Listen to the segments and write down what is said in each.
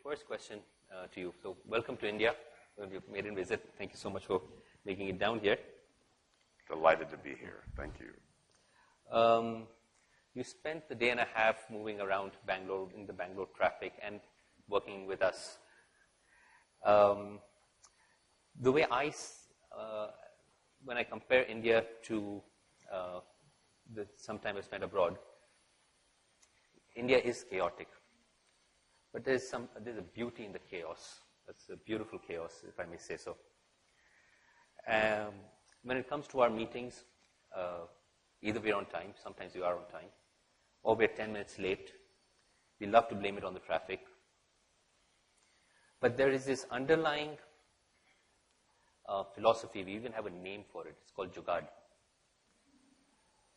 first question to you. So, welcome to India. You've made a visit. Thank you so much for making it down here. Delighted to be here. Thank you. You spent the day and a half moving around Bangalore, in the Bangalore traffic, and working with us. The way when I compare India to some time I spent abroad, India is chaotic. But there's a beauty in the chaos. It's a beautiful chaos, if I may say so. When it comes to our meetings, either we're on time, sometimes we are on time, or we're 10 minutes late. We love to blame it on the traffic. But there is this underlying philosophy. We even have a name for it. It's called Jugaad.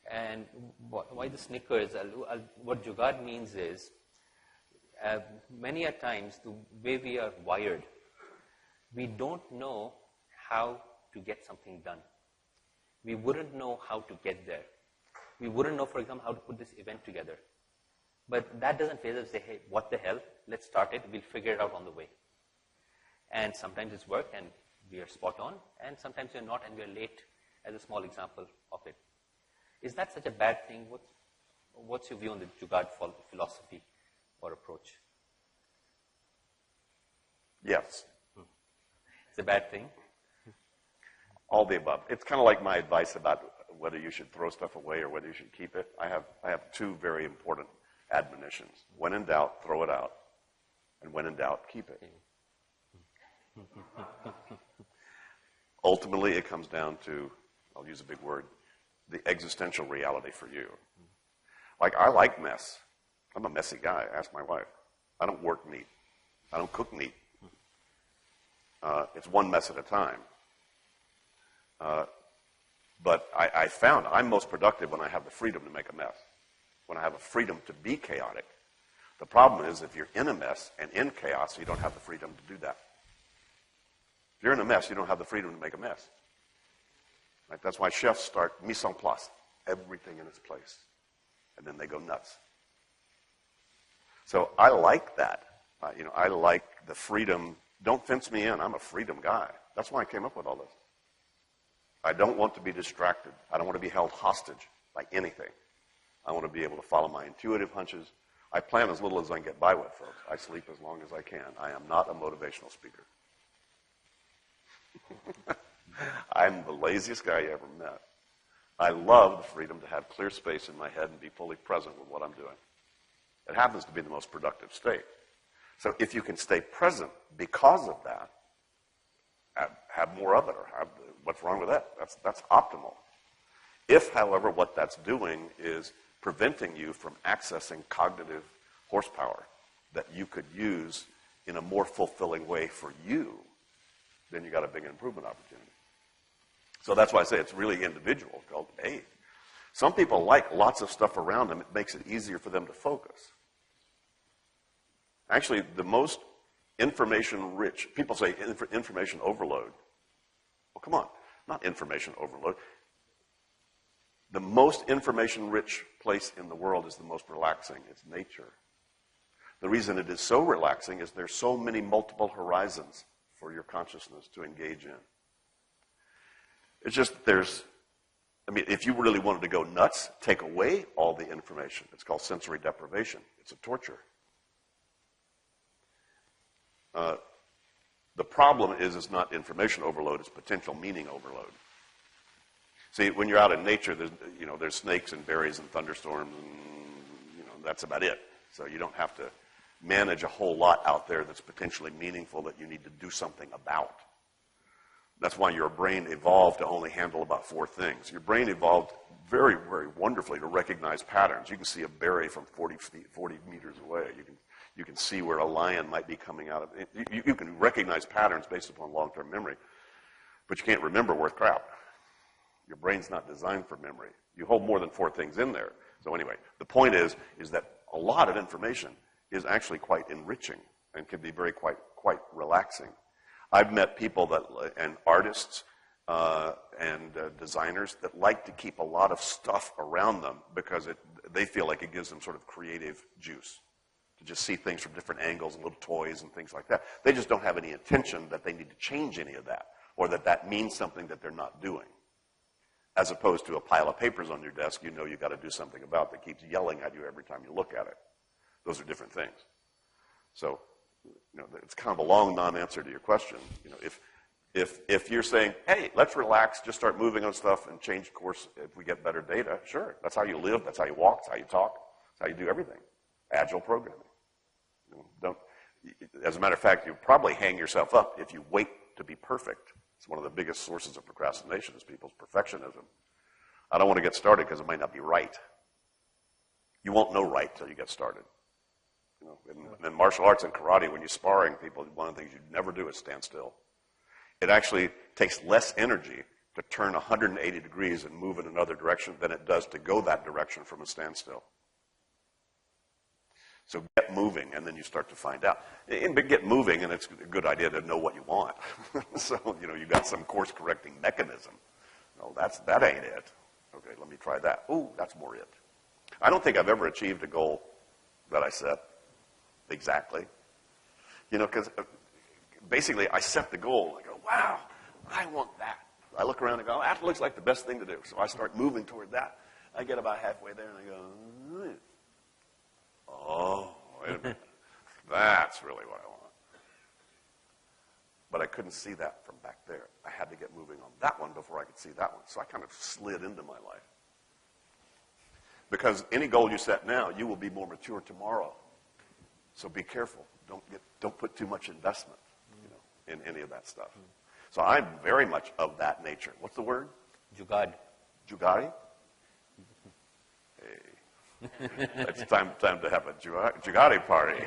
And why the Snickers? What Jugaad means is, many a times, the way we are wired, we don't know how to get something done. We wouldn't know how to get there. We wouldn't know, for example, how to put this event together. But that doesn't phase us. Say, hey, what the hell? Let's start it. We'll figure it out on the way. And sometimes it's work and we are spot on, and sometimes we're not and we're late, as a small example of it. Is that such a bad thing? What's your view on the Jugaad philosophy or approach? Yes. It's a bad thing? All the above. It's kind of like my advice about whether you should throw stuff away or whether you should keep it. I have two very important admonitions. When in doubt, throw it out. And when in doubt, keep it. Ultimately, it comes down to, I'll use a big word, the existential reality for you. Like, I like mess. I'm a messy guy. Ask my wife. I don't work neat. I don't cook neat. It's one mess at a time. But I found I'm most productive when I have the freedom to make a mess, when I have a freedom to be chaotic. The problem is if you're in a mess and in chaos, you don't have the freedom to do that. If you're in a mess, you don't have the freedom to make a mess. Right? That's why chefs start mise en place, everything in its place. And then they go nuts. So I like that. I like the freedom. Don't fence me in. I'm a freedom guy. That's why I came up with all this. I don't want to be distracted. I don't want to be held hostage by anything. I want to be able to follow my intuitive hunches. I plan as little as I can get by with, folks. I sleep as long as I can. I am not a motivational speaker. I'm the laziest guy you ever met. I love the freedom to have clear space in my head and be fully present with what I'm doing. It happens to be the most productive state. So if you can stay present because of that, have more of it, or what's wrong with that? That's optimal. If, however, what that's doing is preventing you from accessing cognitive horsepower that you could use in a more fulfilling way for you, then you got a big improvement opportunity. So that's why I say it's really individual. Called, hey, some people like lots of stuff around them. It makes it easier for them to focus. Actually, the most information-rich, people say information overload. Well, come on, not information overload. The most information-rich place in the world is the most relaxing. It's nature. The reason it is so relaxing is there's so many multiple horizons for your consciousness to engage in. It's just if you really wanted to go nuts, take away all the information. It's called sensory deprivation. It's a torture. The problem is not information overload, it's potential meaning overload. See, when you're out in nature, there's snakes and berries and thunderstorms, and that's about it. So you don't have to manage a whole lot out there that's potentially meaningful that you need to do something about. That's why your brain evolved to only handle about 4 things. Your brain evolved very, very wonderfully to recognize patterns. You can see a berry from 40 meters away. You can see where a lion might be coming out of it. You can recognize patterns based upon long-term memory, but you can't remember worth crap. Your brain's not designed for memory. You hold more than 4 things in there. So anyway, the point is that a lot of information is actually quite enriching and can be quite relaxing. I've met people and artists and designers that like to keep a lot of stuff around them because they feel like it gives them sort of creative juice. to just see things from different angles and little toys and things like that. They just don't have any intention that they need to change any of that, or that that means something that they're not doing. As opposed to a pile of papers on your desk you know you've got to do something about that keeps yelling at you every time you look at it. Those are different things. So, it's kind of a long non-answer to your question. If you're saying, hey, let's relax, just start moving on stuff and change course if we get better data, sure. That's how you live, that's how you walk, that's how you talk, that's how you do everything. Agile programming. As a matter of fact, you probably hang yourself up if you wait to be perfect. It's one of the biggest sources of procrastination is people's perfectionism. I don't want to get started because it might not be right. You won't know right till you get started. In martial arts and karate, when you're sparring people, one of the things you never do is stand still. It actually takes less energy to turn 180 degrees and move in another direction than it does to go that direction from a standstill. So get moving, and then you start to find out. And get moving, and it's a good idea to know what you want. So, you got some course-correcting mechanism. No, that ain't it. Okay, let me try that. Ooh, that's more it. I don't think I've ever achieved a goal that I set exactly. Because basically I set the goal, and I go, wow, I want that. I look around and go, that looks like the best thing to do. So I start moving toward that. I get about halfway there, and I go, oh, wait a minute. That's really what I want. But I couldn't see that from back there. I had to get moving on that one before I could see that one. So I kind of slid into my life. Because any goal you set now, you will be more mature tomorrow. So be careful. Don't put too much investment, in any of that stuff. So I'm very much of that nature. What's the word? Jugaad. Jugaadi? Hey. It's time to have a Jugaadi party.